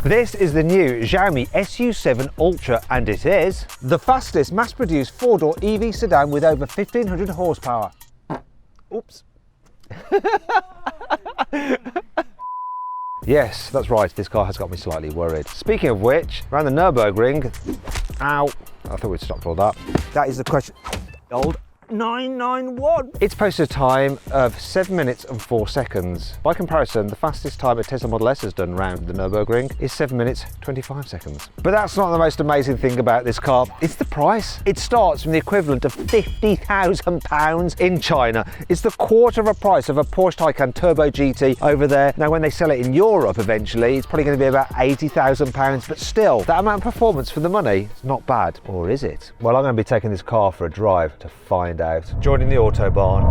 This is the new Xiaomi SU7 Ultra, and it is the fastest mass-produced four-door EV sedan with over 1500 horsepower. Oops. Yes, that's right, this car has got me slightly worried. Speaking of which, around the Nürburgring, ow, I thought we'd stopped all that. That is the question, old 991. It's posted a time of 7 minutes and 4 seconds. By comparison, the fastest time a Tesla Model S has done round the Nürburgring is 7 minutes 25 seconds. But that's not the most amazing thing about this car, it's the price. It starts from the equivalent of £50,000 in China. It's the quarter of a price of a Porsche Taycan Turbo GT over there. Now when they sell it in Europe eventually, it's probably going to be about £80,000, but still, that amount of performance for the money is not bad. Or is it? Well, I'm going to be taking this car for a drive to find out. Joining the Autobahn,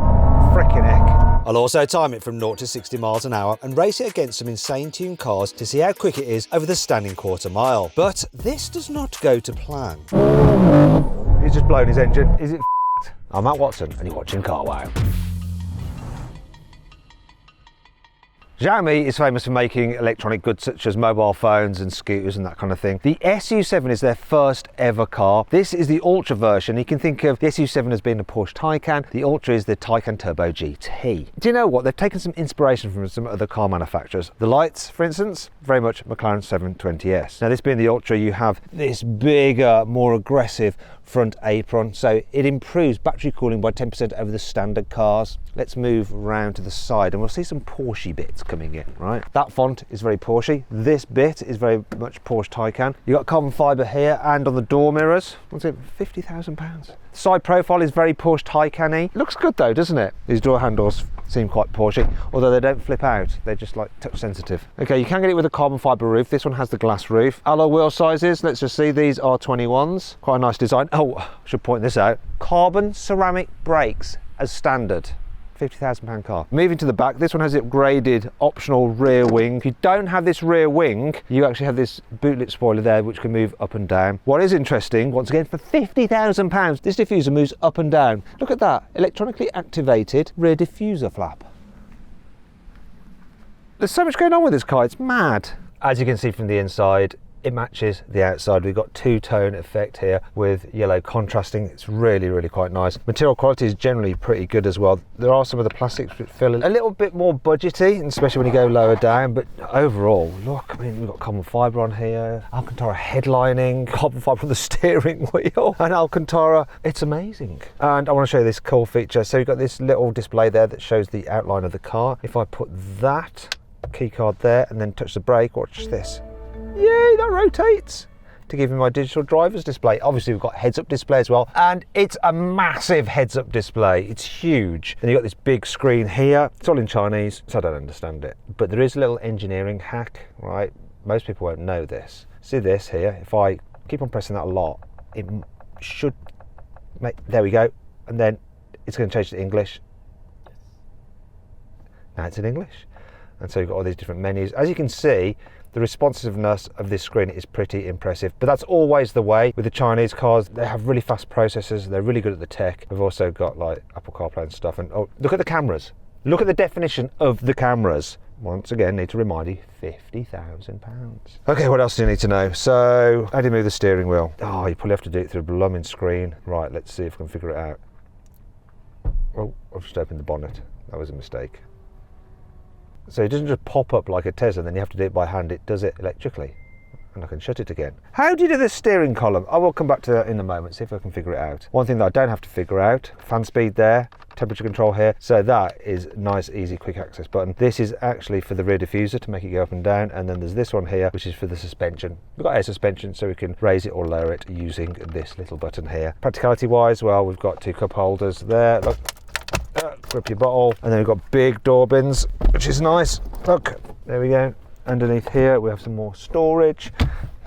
frickin' heck. I'll also time it from 0 to 60 miles an hour and race it against some insane tuned cars to see how quick it is over the standing quarter mile. But this does not go to plan. He's just blown his engine. Is it f***ed? I'm Matt Watson and you're watching Car Wow. Xiaomi is famous for making electronic goods such as mobile phones and scooters and that kind of thing. The SU7 is their first ever car. This is the Ultra version. You can think of the SU7 as being a Porsche Taycan. The Ultra is the Taycan Turbo GT. Do you know what? They've taken some inspiration from some other car manufacturers. The lights, for instance, very much McLaren 720S. Now this being the Ultra, you have this bigger, more aggressive front apron, so it improves battery cooling by 10% over the standard cars. Let's move round to the side and we'll see some Porsche bits coming in, right? That font is very Porsche. This bit is very much Porsche Taycan. You've got carbon fibre here and on the door mirrors. What's it, £50,000? The side profile is very Porsche Taycan-y. Looks good though, doesn't it? These door handles seem quite Porsche, although they don't flip out. They're just like touch sensitive. Okay, you can get it with a carbon fibre roof. This one has the glass roof. Alloy wheel sizes, let's just see, these are 21s. Quite a nice design. Oh, I should point this out. Carbon ceramic brakes as standard. £50,000 car. Moving to the back, this one has upgraded optional rear wing. If you don't have this rear wing, you actually have this boot lip spoiler there which can move up and down. What is interesting, once again, for £50,000, this diffuser moves up and down. Look at that, electronically activated rear diffuser flap. There's so much going on with this car, it's mad. As you can see from the inside, it matches the outside. We've got two-tone effect here with yellow contrasting. It's really, really quite nice. Material quality is generally pretty good as well. There are some of the plastics which feel a little bit more budgety, especially when you go lower down, but overall, look, I mean, we've got carbon fibre on here, Alcantara headlining, carbon fibre on the steering wheel, and Alcantara, it's amazing. And I want to show you this cool feature. So you've got this little display there that shows the outline of the car. If I put that key card there and then touch the brake, watch this. Yay, that rotates to give me my digital driver's display. Obviously we've got heads-up display as well, and it's a massive heads-up display. It's huge. And you've got this big screen here. It's all in Chinese, so I don't understand it. But there is a little engineering hack, right? Most people won't know this. See this here? If I keep on pressing that a lot, it should make, there we go. And then it's going to change to English. Now it's in English. And so you've got all these different menus. As you can see, the responsiveness of this screen is pretty impressive, but that's always the way with the Chinese cars. They have really fast processors, they're really good at the tech. We've also got like Apple CarPlay and stuff, and oh, look at the cameras. Look at the definition of the cameras. Once again, need to remind you, £50,000. Okay, what else do you need to know? So, how do you move the steering wheel? Oh, you probably have to do it through a blooming screen. Right, let's see if we can figure it out. Oh, I've just opened the bonnet. That was a mistake. So it doesn't just pop up like a Tesla, then you have to do it by hand. It does it electrically, and I can shut it again. How do you do the steering column? I will come back to that in a moment, see if I can figure it out. One thing that I don't have to figure out, fan speed there, temperature control here. So that is nice, easy, quick access button. This is actually for the rear diffuser to make it go up and down, and then there's this one here, which is for the suspension. We've got air suspension, so we can raise it or lower it using this little button here. Practicality wise, well, we've got two cup holders there. Look. Grip your bottle, and then we've got big door bins, which is nice. Look, there we go. Underneath here we have some more storage.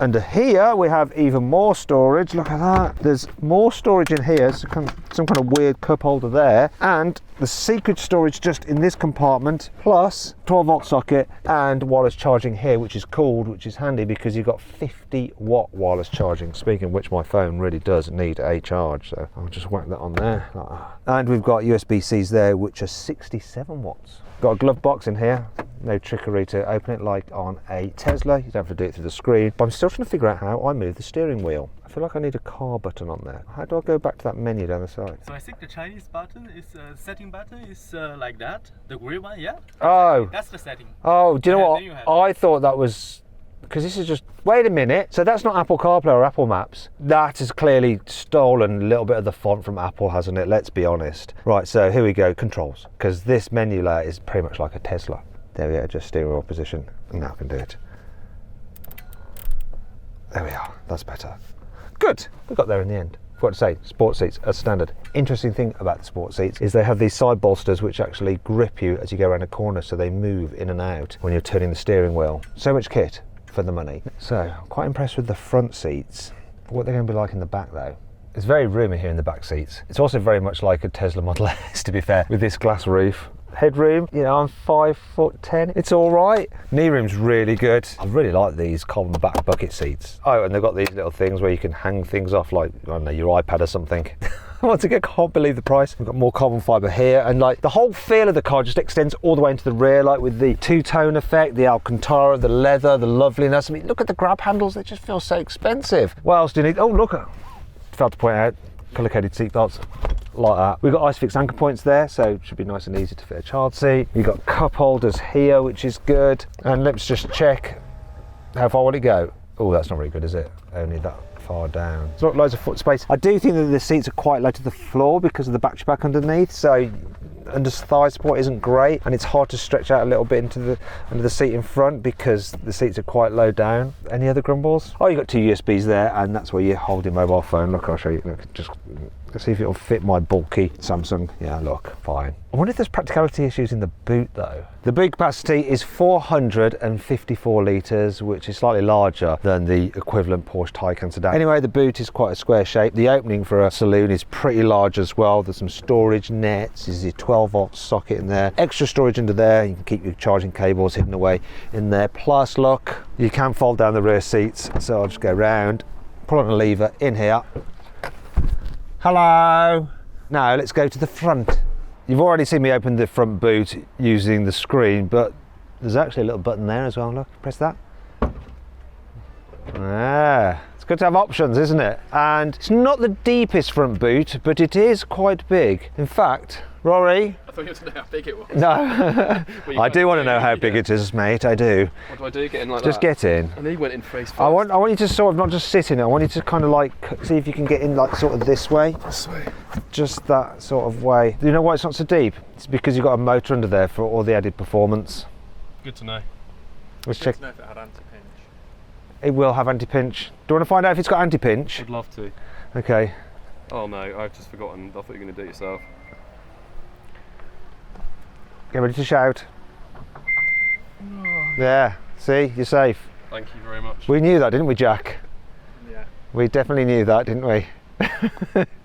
Under here we have even more storage. Look at that. There's more storage in here, some kind of weird cup holder there, and the secret storage just in this compartment, plus 12-volt socket and wireless charging here, which is cool, which is handy because you've got 50-watt wireless charging. Speaking of which, my phone really does need a charge, so I'll just whack that on there like that. And we've got USB-Cs there, which are 67 watts. Got a glove box in here. No trickery to open it like on a Tesla. You don't have to do it through the screen. But I'm still trying to figure out how I move the steering wheel. I feel like I need a car button on there. How do I go back to that menu down the side? So I think the Chinese button is setting button is like that. The grey one, yeah. Oh. That's the setting. Oh, do you know Then you have what? I thought that was... Because this is just... Wait a minute. So that's not Apple CarPlay or Apple Maps. That has clearly stolen a little bit of the font from Apple, hasn't it? Let's be honest. Right, so here we go. Controls. Because this menu layout is pretty much like a Tesla. There we go, just steering wheel position. Now I can do it. There we are, that's better. Good, we got there in the end. Forgot to say, sports seats are standard. Interesting thing about the sports seats is they have these side bolsters which actually grip you as you go around a corner, so they move in and out when you're turning the steering wheel. So much kit for the money. So, I'm quite impressed with the front seats. What they're going to be like in the back though. It's very roomy here in the back seats. It's also very much like a Tesla Model S, to be fair, with this glass roof. Headroom, you know, I'm 5'10". It's all right. Knee room's really good. I really like these carbon back bucket seats. Oh, and they've got these little things where you can hang things off, like, I don't know, your iPad or something. Once again, can't believe the price. We've got more carbon fibre here, and like the whole feel of the car just extends all the way into the rear, like with the two-tone effect, the Alcantara, the leather, the loveliness. I mean, look at the grab handles, they just feel so expensive. What else do you need? Oh, look, failed to point out, colour-coded seat belts. Like that. We've got ISOFIX anchor points there, so it should be nice and easy to fit a child seat. You've got cup holders here, which is good. And let's just check how far will it go. Oh, that's not very good, is it? Only that far down. It's not loads of foot space. I do think that the seats are quite low to the floor because of the battery pack underneath, so under thigh support isn't great, and it's hard to stretch out a little bit into under the seat in front because the seats are quite low down. Any other grumbles? Oh, you've got two USBs there, and that's where you hold your mobile phone. Look, I'll show you. Look, just let's see if it'll fit my bulky Samsung. Yeah, look, fine. I wonder if there's practicality issues in the boot though. The boot capacity is 454 litres, which is slightly larger than the equivalent Porsche Taycan sedan. Anyway, the boot is quite a square shape. The opening for a saloon is pretty large as well. There's some storage nets. There's a 12-volt socket in there. Extra storage under there. You can keep your charging cables hidden away in there. Plus, look, you can fold down the rear seats. So I'll just go round, pull on a lever in here. Hello. Now let's go to the front. You've already seen me open the front boot using the screen, but there's actually a little button there as well. Look, press that. Ah, it's good to have options, isn't it? And it's not the deepest front boot, but it is quite big. In fact, Rory. I thought you wanted to know how big it was. No, I do want to know how big it is, mate. I do. What do I do? Get in like just that? Get in. And he went in face first. I want you to sort of not just sit in it. I want you to kind of like see if you can get in like sort of this way. This way. Just that sort of way. Do you know why it's not so deep? It's because you've got a motor under there for all the added performance. Good to know. Let's check. Good to know if it had anti-pinch. It will have anti-pinch. Do you want to find out if it's got anti-pinch? I'd love to. Okay. Oh no, I've just forgotten. I thought you were going to do it yourself. Get ready to shout. Yeah, see, you're safe. Thank you very much. We knew that, didn't we, Jack? Yeah. We definitely knew that, didn't we?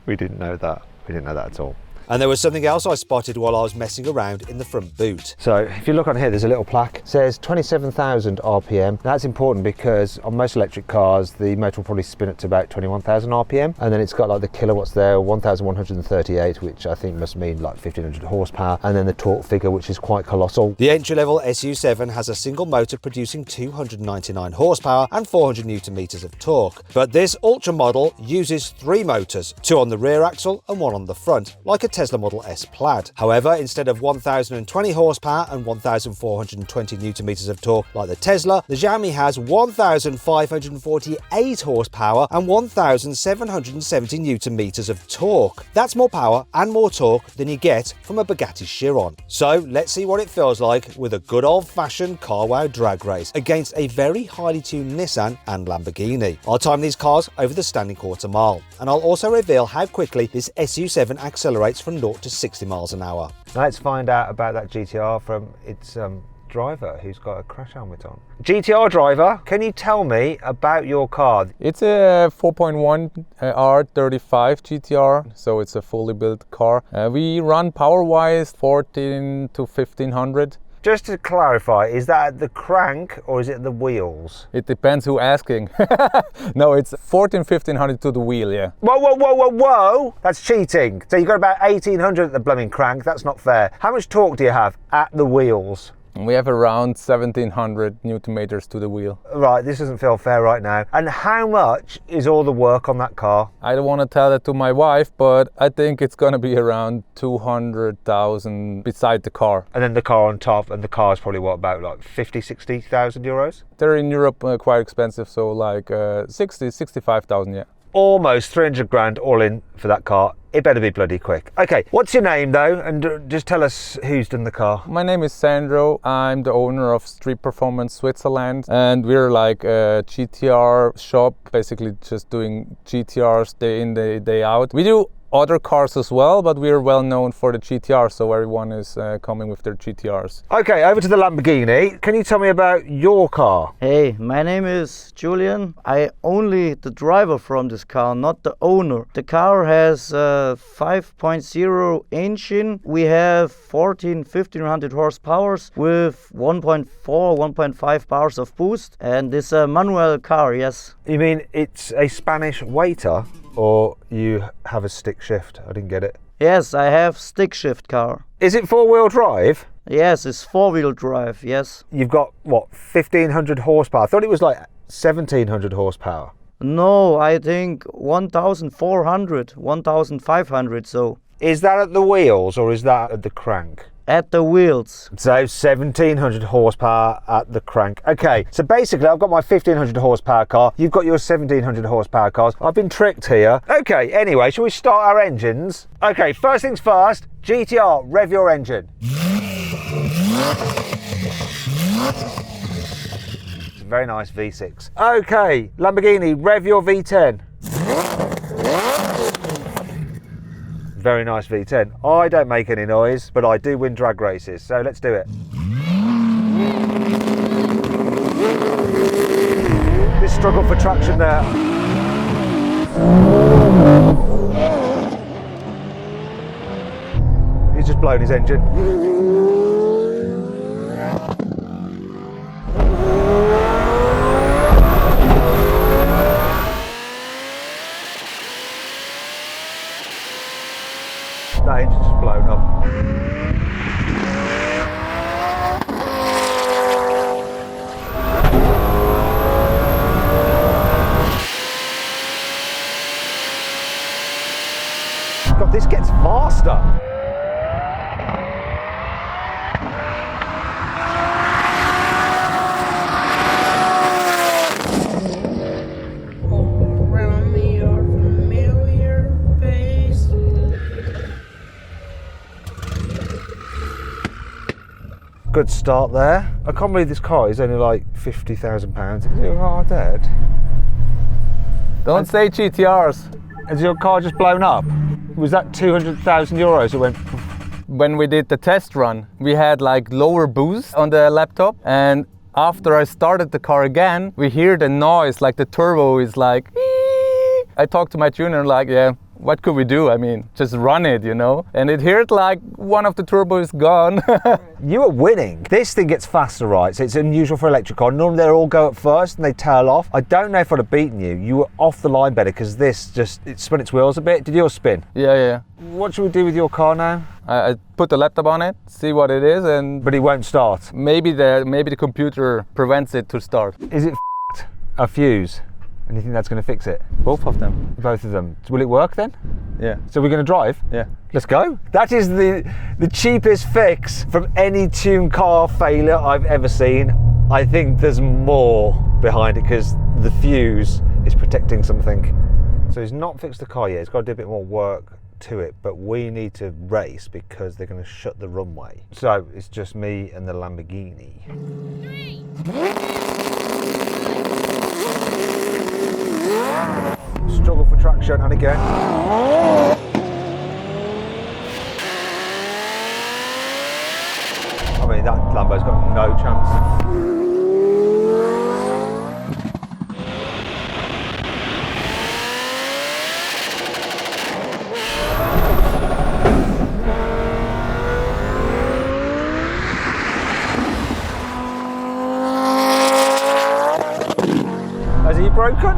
We didn't know that. We didn't know that at all. And there was something else I spotted while I was messing around in the front boot. So if you look on here, there's a little plaque. It says 27,000 RPM. That's important because on most electric cars, the motor will probably spin up to about 21,000 RPM. And then it's got like the kilowatts there, 1,138, which I think must mean like 1,500 horsepower. And then the torque figure, which is quite colossal. The entry-level SU7 has a single motor producing 299 horsepower and 400 Newton meters of torque. But this Ultra model uses 3 motors, 2 on the rear axle and 1 on the front, like a Tesla Model S Plaid. However, instead of 1,020 horsepower and 1,420 Newton meters of torque like the Tesla, the Xiaomi has 1,548 horsepower and 1,770 Newton meters of torque. That's more power and more torque than you get from a Bugatti Chiron. So let's see what it feels like with a good old-fashioned car wow drag race against a very highly tuned Nissan and Lamborghini. I'll time these cars over the standing quarter mile, and I'll also reveal how quickly this SU7 accelerates from 0 to 60 miles an hour. Let's find out about that GTR from its driver who's got a crash helmet on. GTR driver, can you tell me about your car? It's a 4.1 R35 GTR, so it's a fully built car. We run power-wise 14 to 1500. Just to clarify, is that at the crank or is it the wheels? It depends who asking. No, it's 1500 to the wheel, yeah. Whoa, whoa, whoa, whoa, whoa! That's cheating. So you've got about 1800 at the blooming crank. That's not fair. How much torque do you have at the wheels? We have around 1700 Newton meters to the wheel. Right, this doesn't feel fair right now. And how much is all the work on that car? I don't want to tell that to my wife, but I think it's going to be around 200,000 beside the car. And then the car on top, and the car's probably what, about like 50, 60,000 euros? They're in Europe quite expensive, so like 60, 65,000, yeah. Almost 300 grand all in for that car. It better be bloody quick. Okay, what's your name though? And just tell us who's done the car. My name is Sandro. I'm the owner of Street Performance Switzerland, and we're like a GTR shop, basically just doing GTRs day in, day out. We do other cars as well, but we're well known for the GTR, so everyone is coming with their GTRs. Okay, over to the Lamborghini. Can you tell me about your car? Hey, my name is Julian. I only the driver from this car, not the owner. The car has a 5.0 engine. We have 1500 horsepower with 1.4, 1.5 bars of boost, and this a manual car, yes. You mean it's a Spanish waiter? Or you have a stick shift? I didn't get it. Yes, I have stick shift car. Is it four-wheel drive? Yes, it's four-wheel drive, yes. You've got, what, 1500 horsepower? I thought it was like 1700 horsepower. No, I think 1400, 1500, so. Is that at the wheels or is that at the crank? At the wheels. So 1700 horsepower at the crank. Okay, so basically I've got my 1500 horsepower car, you've got your 1700 horsepower cars. I've been tricked here. Okay, anyway, shall we start our engines? Okay, first things first, GTR, rev your engine. It's a very nice V6. Okay, Lamborghini, rev your V10. Very nice V10. I don't make any noise, but I do win drag races, so let's do it. This struggle for traction there. He's just blown his engine. That engine's just blown up. God, this gets faster. Good start there. I can't believe this car is only like £50,000. Is your car dead? Don't say GTRs. Is your car just blown up? Was that 200,000 euros it went? When we did the test run, we had like lower boost on the laptop, and after I started the car again, we hear the noise, like the turbo is like, ee! I talked to my tuner like, yeah, what could we do? I mean, just run it, you know? And it heard like one of the turbo is gone. You are winning. This thing gets faster, right? So it's unusual for electric car. Normally they all go at first and they tail off. I don't know if I'd have beaten you. You were off the line better because this just, it spun its wheels a bit. Did yours spin? Yeah. What should we do with your car now? I put the laptop on it, see what it is, and But it won't start. maybe the computer prevents it to start. Is it a fuse? And you think that's going to fix it? Both of them. Both of them. Will it work then? Yeah. So we're going to drive? Yeah. Let's go. That is the cheapest fix from any tuned car failure I've ever seen. I think there's more behind it because the fuse is protecting something. So he's not fixed the car yet. He's got to do a bit more work to it, but we need to race because they're going to shut the runway. So it's just me and the Lamborghini. Struggle for traction, and again. I mean, mean, that Lambo's got no chance. Has he broken?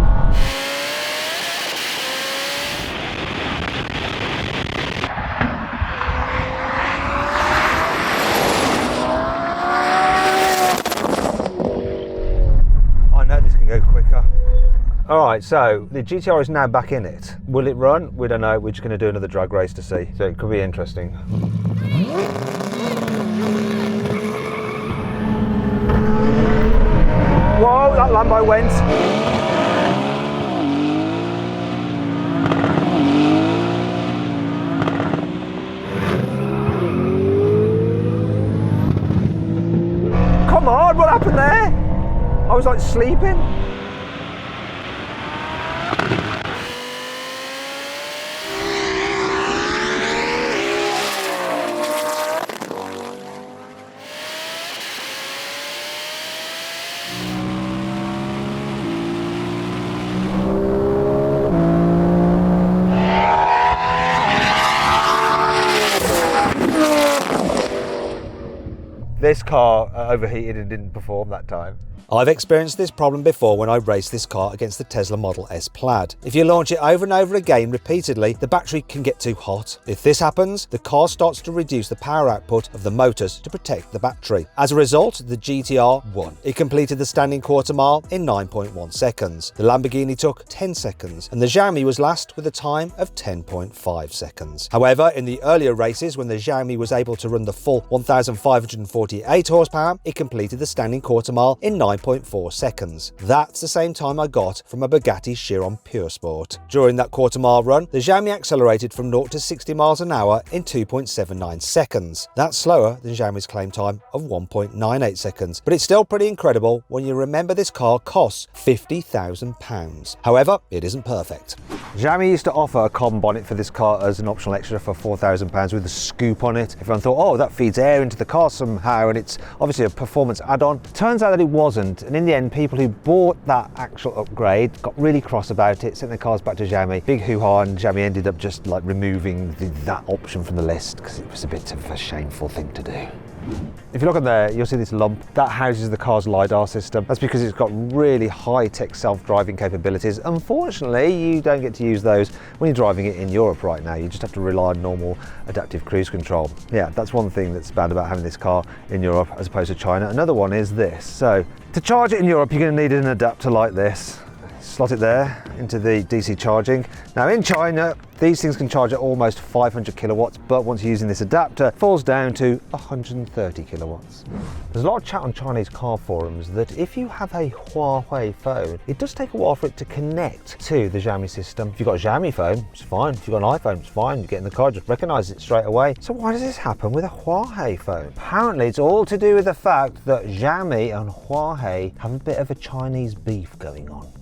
I know this can go quicker. Alright, so the GTR is now back in it. Will it run? We don't know. We're just going to do another drag race to see. So it could be interesting. Whoa, that Lambo went. Come on, what happened there? I was like sleeping. This car overheated and didn't perform that time. I've experienced this problem before when I raced this car against the Tesla Model S Plaid. If you launch it over and over again repeatedly, the battery can get too hot. If this happens, the car starts to reduce the power output of the motors to protect the battery. As a result, the GTR won. It completed the standing quarter mile in 9.1 seconds. The Lamborghini took 10 seconds, and the Xiaomi was last with a time of 10.5 seconds. However, in the earlier races, when the Xiaomi was able to run the full 1,548 horsepower, it completed the standing quarter mile in 9.4 seconds. That's the same time I got from a Bugatti Chiron Pure Sport. During that quarter mile run, the Xiaomi accelerated from 0 to 60 miles an hour in 2.79 seconds. That's slower than Xiaomi's claim time of 1.98 seconds, but it's still pretty incredible when you remember this car costs £50,000. However, it isn't perfect. Xiaomi used to offer a carbon bonnet for this car as an optional extra for £4,000 with a scoop on it. Everyone thought, oh, that feeds air into the car somehow, and it's obviously a performance add-on. Turns out that it wasn't, and in the end, people who bought that actual upgrade got really cross about it, sent their cars back to Xiaomi. Big hoo-ha, and Xiaomi ended up just like removing that option from the list because it was a bit of a shameful thing to do. If you look on there, you'll see this lump. That houses the car's LiDAR system. That's because it's got really high-tech self-driving capabilities. Unfortunately, you don't get to use those when you're driving it in Europe right now. You just have to rely on normal adaptive cruise control. Yeah, that's one thing that's bad about having this car in Europe as opposed to China. Another one is this. So, to charge it in Europe, you're going to need an adapter like this. Slot it there into the DC charging. Now in China, these things can charge at almost 500 kilowatts, but once you're using this adapter, it falls down to 130 kilowatts. There's a lot of chat on Chinese car forums that if you have a Huawei phone, it does take a while for it to connect to the Xiaomi system. If you've got a Xiaomi phone, it's fine. If you've got an iPhone, it's fine. You get in the car, just recognize it straight away. So why does this happen with a Huawei phone? Apparently it's all to do with the fact that Xiaomi and Huawei have a bit of a Chinese beef going on.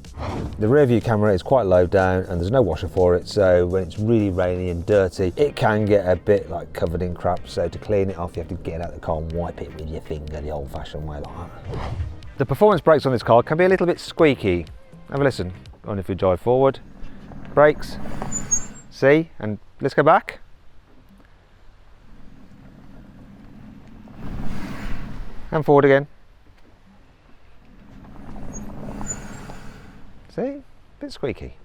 The rear view camera is quite low down and there's no washer for it, so when it's really rainy and dirty, it can get a bit like covered in crap. So to clean it off, you have to get out of the car and wipe it with your finger the old-fashioned way like that. The performance brakes on this car can be a little bit squeaky. Have a listen. On if you drive forward, brakes, see, and let's go back. And forward again. See, a bit squeaky.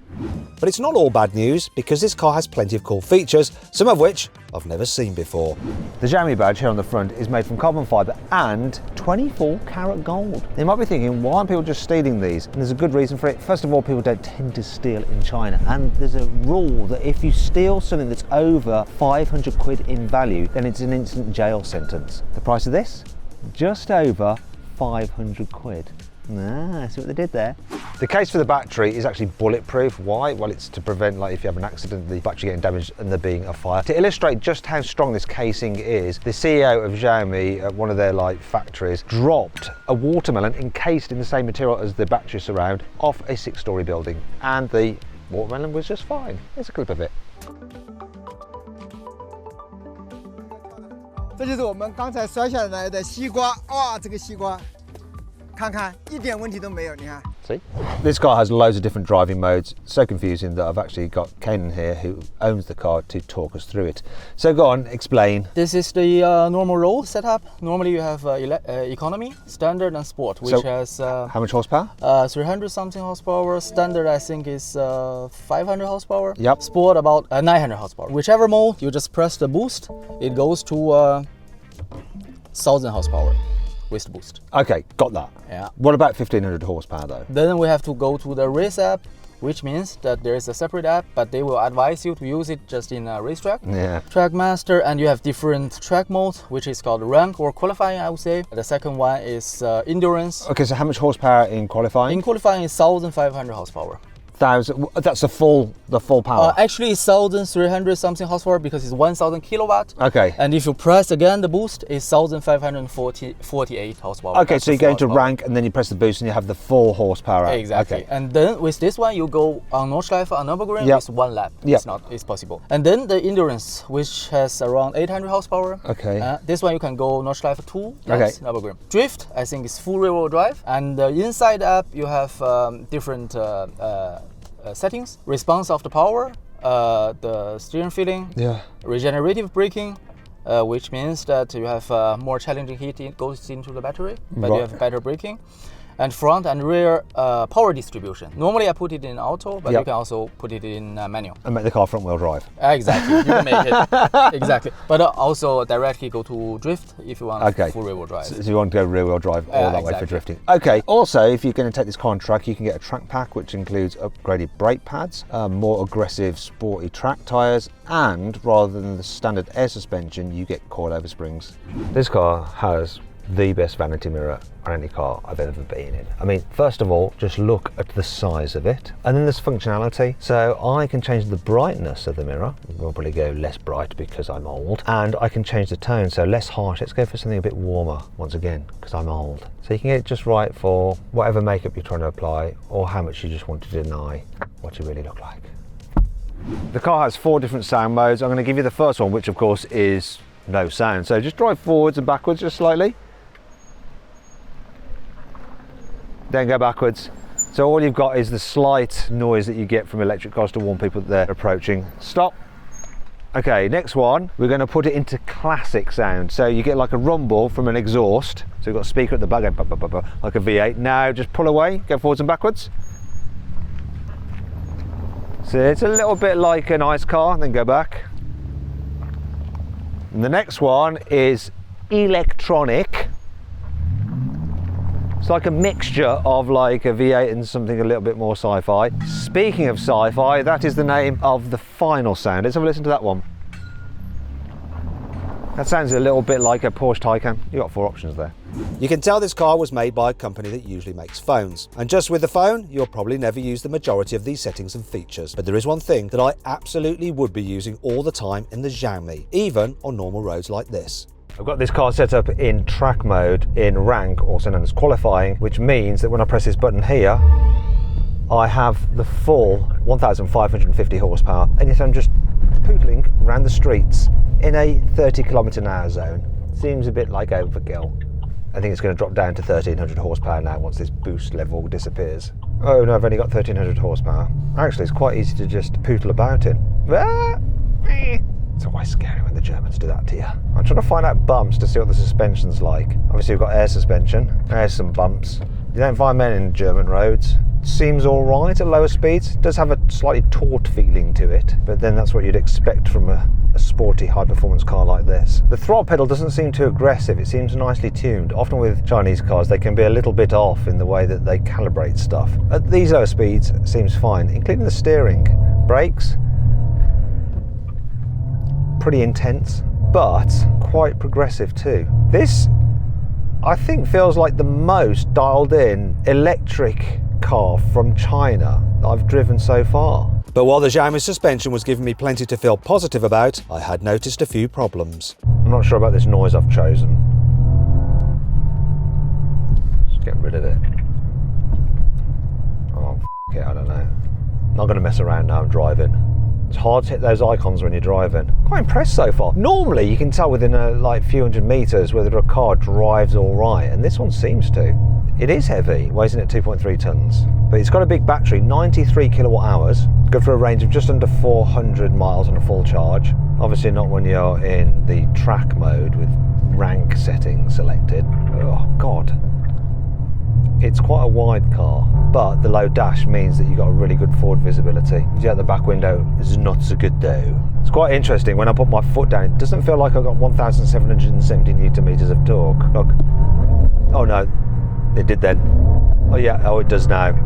But it's not all bad news, because this car has plenty of cool features, some of which I've never seen before. The Xiaomi badge here on the front is made from carbon fibre and 24 karat gold. You might be thinking, why aren't people just stealing these? And there's a good reason for it. First of all, people don't tend to steal in China, and there's a rule that if you steal something that's over 500 quid in value, then it's an instant jail sentence. The price of this? Just over 500 quid. Ah, see what they did there? The case for the battery is actually bulletproof. Why? Well, it's to prevent, like, if you have an accident, the battery getting damaged and there being a fire. To illustrate just how strong this casing is, the CEO of Xiaomi at one of their factories dropped a watermelon encased in the same material as the battery surround off a 6-story building, and the watermelon was just fine. Here's a clip of it. 这就是我们刚才摔下来的西瓜，哇，这个西瓜，看看一点问题都没有，你看。 See? This car has loads of different driving modes. So confusing that I've actually got Kanan here who owns the car to talk us through it. So go on, explain. This is the normal roll setup. Normally you have economy, standard and sport, which So, has How much horsepower? 300 something horsepower. Standard I think is 500 horsepower. Yep. Sport about 900 horsepower. Whichever mode, you just press the boost, it goes to 1000 horsepower with the boost. Okay, got that. Yeah. What about 1500 horsepower though? Then we have to go to the race app, which means that there is a separate app, but they will advise you to use it just in a racetrack. Yeah. Trackmaster, and you have different track modes, which is called rank or qualifying, I would say. The second one is endurance. Okay, so how much horsepower in qualifying? In qualifying is 1500 horsepower. 1000. That's the full power. Actually, 1300 something horsepower because it's 1000 kilowatt. Okay. And if you press again the boost, it's 1548 horsepower. Okay, That's so you the go full into horsepower. rank and then you press the boost and you have the full horsepower out. Exactly. Okay. And then with this one, you go on Nordschleife on Nürburgring. Yep. It's one lap. Yep. It's possible. And then the endurance, which has around 800 horsepower. Okay. This one you can go Nordschleife 2. Okay. That's Nürburgring. Drift, I think, is full rear-wheel drive. And the inside app, you have different settings: response of the power, the steering feeling, Yeah. regenerative braking, which means that you have more challenging heat goes into the battery, but Right. you have better braking. And front and rear power distribution. Normally I put it in auto, but Yep. you can also put it in manual. And make the car front wheel drive. Exactly, you can make it. Exactly. But also directly go to drift if you want Okay. full rear wheel drive. So you want to go rear wheel drive all that way for exactly. drifting. Okay. Also, if you're going to take this car on track, you can get a track pack which includes upgraded brake pads, more aggressive sporty track tyres, and rather than the standard air suspension, you get coilover springs. This car has the best vanity mirror on any car I've ever been in. I mean, first of all, just look at the size of it. And then there's functionality. So I can change the brightness of the mirror. We'll probably go less bright because I'm old. And I can change the tone, so less harsh. Let's go for something a bit warmer, once again, because I'm old. So you can get it just right for whatever makeup you're trying to apply or how much you just want to deny what you really look like. The car has 4 different sound modes. I'm going to give you the first one, which of course is no sound. So just drive forwards and backwards just slightly. Then go backwards. So all you've got is the slight noise that you get from electric cars to warn people that they're approaching. Stop. Okay, next one, we're going to put it into classic sound. So you get like a rumble from an exhaust. So you've got a speaker at the back, like a V8. Now just pull away, go forwards and backwards. So it's a little bit like an ice car, and then go back. And the next one is electronic. It's like a mixture of like a V8 and something a little bit more sci-fi. Speaking of sci-fi, that is the name of the final sound. Let's have a listen to that one. That sounds a little bit like a Porsche Taycan. You've got 4 options there. You can tell this car was made by a company that usually makes phones. And just with the phone, you'll probably never use the majority of these settings and features. But there is one thing that I absolutely would be using all the time in the Xiaomi, even on normal roads like this. I've got this car set up in track mode in rank, also known as qualifying, which means that when I press this button here, I have the full 1550 horsepower, and yet I'm just poodling around the streets in a 30 km/h zone. Seems a bit like overkill. I think it's going to drop down to 1300 horsepower now once this boost level disappears. Oh no, I've only got 1300 horsepower. Actually, it's quite easy to just poodle about in. It's always scary when the Germans do that to you. I'm trying to find out bumps to see what the suspension's like. Obviously we've got air suspension. There's some bumps. You don't find many in German roads. Seems all right at lower speeds. It does have a slightly taut feeling to it, but then that's what you'd expect from a sporty high-performance car like this. The throttle pedal doesn't seem too aggressive. It seems nicely tuned. Often with Chinese cars, they can be a little bit off in the way that they calibrate stuff. At these lower speeds, it seems fine, including the steering. Brakes, pretty intense, but quite progressive too. This, I think, feels like the most dialed in electric car from China that I've driven so far. But while the Xiaomi suspension was giving me plenty to feel positive about, I had noticed a few problems. I'm not sure about this noise I've chosen. Let's get rid of it. Oh, f it, I don't know. Not going to mess around now, I'm driving. It's hard to hit those icons when you're driving. Quite impressed so far. Normally you can tell within a like few hundred meters whether a car drives all right, and this one seems to. It is heavy, weighs in at 2.3 tons, but it's got a big battery, 93 kilowatt hours, good for a range of just under 400 miles on a full charge. Obviously not when you're in the track mode with rank settings selected. Oh God. It's quite a wide car, but the low dash means that you've got a really good forward visibility. Yeah, the back window is not so good though. It's quite interesting, when I put my foot down, it doesn't feel like I've got 1,770 Newton meters of torque. Look. Oh no, it did then. Oh yeah, oh it does now.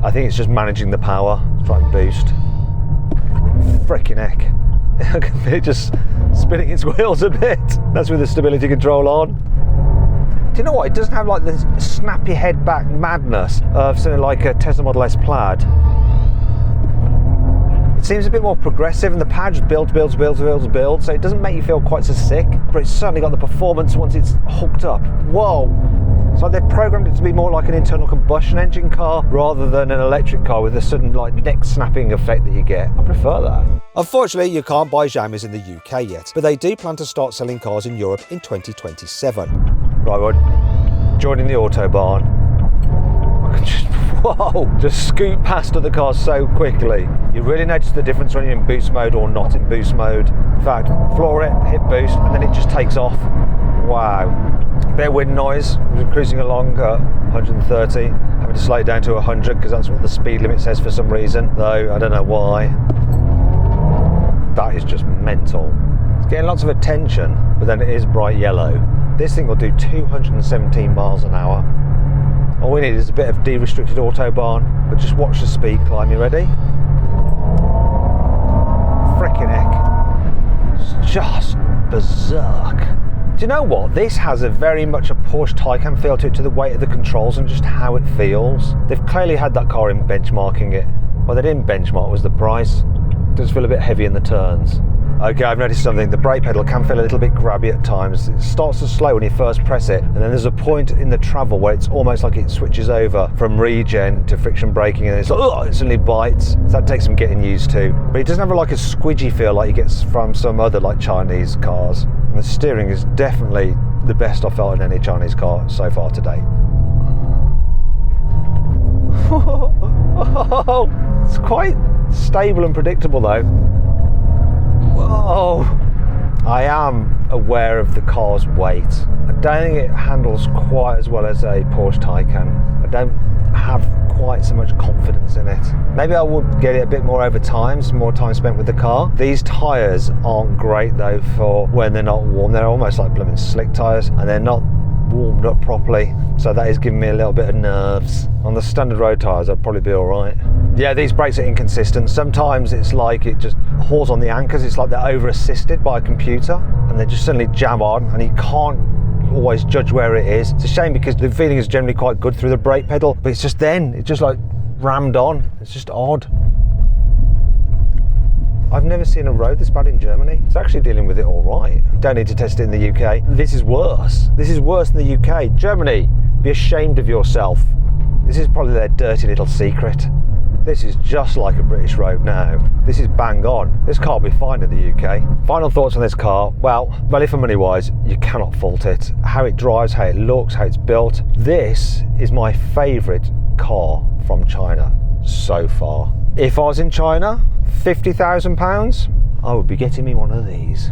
I think it's just managing the power. Let's try and boost. Frickin' heck. I can feel it just spinning its wheels a bit. That's with the stability control on. Do you know what? It doesn't have like the snap your head back madness of something like a Tesla Model S Plaid. It seems a bit more progressive, and the pad just builds, so it doesn't make you feel quite so sick, but it's certainly got the performance once it's hooked up. Whoa! It's like they've programmed it to be more like an internal combustion engine car rather than an electric car with a sudden like neck snapping effect that you get. I prefer that. Unfortunately, you can't buy Xiaomis in the UK yet, but they do plan to start selling cars in Europe in 2027. Right, bud. Joining the Autobahn. I can just, whoa, just scoot past other cars so quickly. You really notice the difference when you're in boost mode or not in boost mode. In fact, floor it, hit boost, and then it just takes off. Wow. Bit of wind noise. We're cruising along at 130, having to slow it down to 100 because that's what the speed limit says for some reason, though I don't know why. That is just mental. It's getting lots of attention, but then it is bright yellow. This thing will do 217 miles an hour. All we need is a bit of de-restricted Autobahn, but just watch the speed climb. You ready? Frickin' heck. It's just berserk. Do you know what? This has a very much a Porsche Taycan feel to it, to the weight of the controls and just how it feels. They've clearly had that car in benchmarking it. What they didn't benchmark was the price. It does feel a bit heavy in the turns. Okay, I've noticed something. The brake pedal can feel a little bit grabby at times. It starts to slow when you first press it, and then there's a point in the travel where it's almost like it switches over from regen to friction braking, and it's like, oh, it suddenly bites. So that takes some getting used to. But it doesn't have like a squidgy feel like you get from some other like Chinese cars. And the steering is definitely the best I've felt in any Chinese car so far to date. It's quite stable and predictable though. Whoa! I am aware of the car's weight. I don't think it handles quite as well as a Porsche Taycan. I don't have quite so much confidence in it. Maybe I would get it a bit more over time, some more time spent with the car. These tyres aren't great though for when they're not warm. They're almost like blooming slick tyres, and they're not warmed up properly, so that is giving me a little bit of nerves. On the standard road tyres I'd probably be alright. Yeah, these brakes are inconsistent. Sometimes it's like it just hauls on the anchors, it's like they're over assisted by a computer and they just suddenly jam on and you can't always judge where it is. It's a shame because the feeling is generally quite good through the brake pedal, but it's just then, it's just like rammed on. It's just odd. I've never seen a road this bad in Germany. It's actually dealing with it all right. You don't need to test it in the UK. This is worse. This is worse than the UK. Germany, be ashamed of yourself. This is probably their dirty little secret. This is just like a British road now. This is bang on. This car will be fine in the UK. Final thoughts on this car. Well, value for money wise, you cannot fault it. How it drives, how it looks, how it's built. This is my favourite car from China so far. If I was in China, £50,000, I would be getting me one of these.